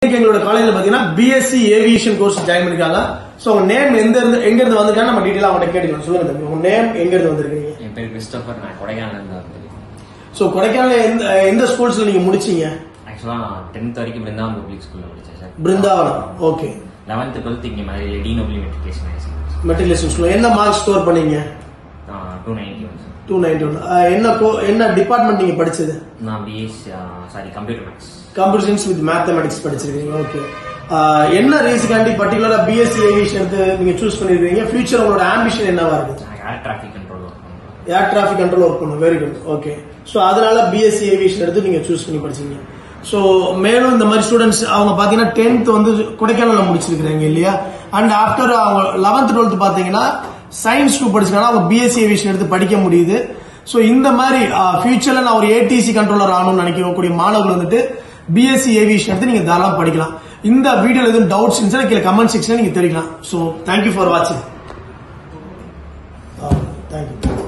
எங்களோட காலேஜ்ல பாத்தீங்கன்னா பிஎஸ்சி ஏவியேஷன் கோர்ஸ் ஜாயின் பண்ணிருக்காங்க. சோ உங்க நேம் எங்க இருந்து வந்திருக்காங்க நம்ம டீடைலா அவங்ககிட்ட கேட்டுக்கலாம். சொல்லுங்க தம்பி, உங்க நேம் எங்க இருந்து வந்திருக்கீங்க? என் பேர் கிறிஸ்டோபர், நான் கொடைக்கானல்ல இருந்து வந்திருக்கேன். சோ கொடைக்கானல்ல எந்த ஸ்கூல்ஸ்ல நீங்க முடிச்சீங்க? ஆக்சுவலா நான் 10th வரைக்கும் பிருந்தாவன் பப்ளிக் ஸ்கூல்ல படிச்சேன் sir. Brindavanam, okay. 11th 12th இங்க மாதிரி டினோபிலி மெட்ரிகுலேஷன் மெட்ரிகுலேஷன் ஸ்கூல். என்ன மார்க் ஸ்கோர் பண்ணீங்க? 291 சார். 291. என்ன டிபார்ட்மெண்ட் நீங்க படிச்சது? நான் computer maths. Computer science with mathematics படிச்சிருக்கீங்க, ஓகே. என்ன ரீசன்காண்டி பர்டிகுலரா பிஎஸ்சி ஏவியேஷன் எடுத்து நீங்க சூஸ் பண்ணிருக்கீங்க? ஃபியூச்சர் உங்களோட ஆம்பிஷன் என்னவா இருக்கு? ஏர் டிராஃபிக் கண்ட்ரோல் ஒர்க் பண்ணுறேன். ஏர் டிராஃபிக் கண்ட்ரோல் ஒர்க் பண்ணும், வெரி குட், ஓகே. சோ அதனால பிஎஸ்சி ஏவியேஷன் எடுத்து நீங்க சூஸ் பண்ணி படிச்சீங்க. சோ மேலும் இந்த மாதிரி ஸ்டூடெண்ட்ஸ் அவங்க பாத்தீங்கன்னா 10th வந்து கொடைக்கானல்ல முடிச்சிருக்காங்க இல்லையா? அண்ட் ஆஃப்டர் அவங்க 11th 12th பாத்தீங்கன்னா சயின்ஸ் குரூப் படிச்சிருக்காங்க, அவங்க பிஎஸ்சி ஏவியேஷன் எடுத்து படிக்க முடியுது. சோ இந்த மாதிரி ஃபியூச்சர்ல நான் ஒரு ஏடிசி கண்ட்ரோலர் ஆகணும்னு நினைக்கக்கூடிய மாணவர்கள் வந்துட்டு பிஎஸ்சி ஏவியேஷன் எடுத்து நீங்க தாராளமா படிக்கலாம். இந்த வீடியோல எதுவும் டவுட்ஸ் இருந்துச்சுன்னா கீழே கமெண்ட் செக்ஷன்ல நீங்க தெரிவிக்கலாம். சோ தேங்க்யூ ஃபார் வாட்சிங். தேங்க்யூ.